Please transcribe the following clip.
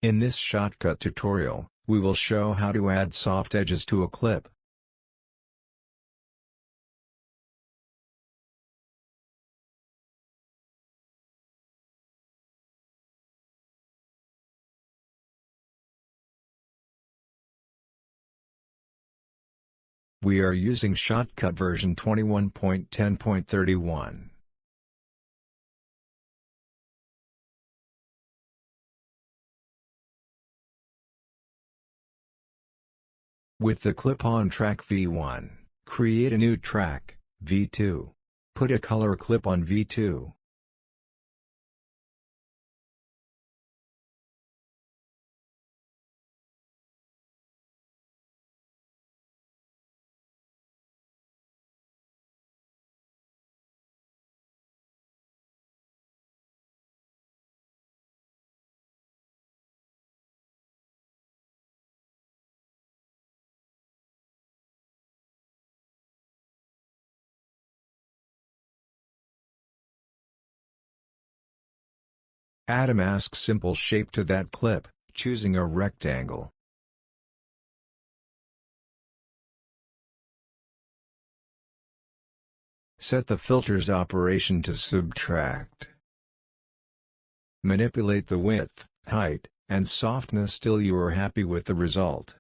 In this Shotcut tutorial, we will show how to add soft edges to a clip. We are using Shotcut version 21.10.31. With the clip on track V1, create a new track, V2. Put a color clip on V2. Add a mask simple shape to that clip, choosing a rectangle. Set the filter's operation to subtract. Manipulate the width, height, and softness till you are happy with the result.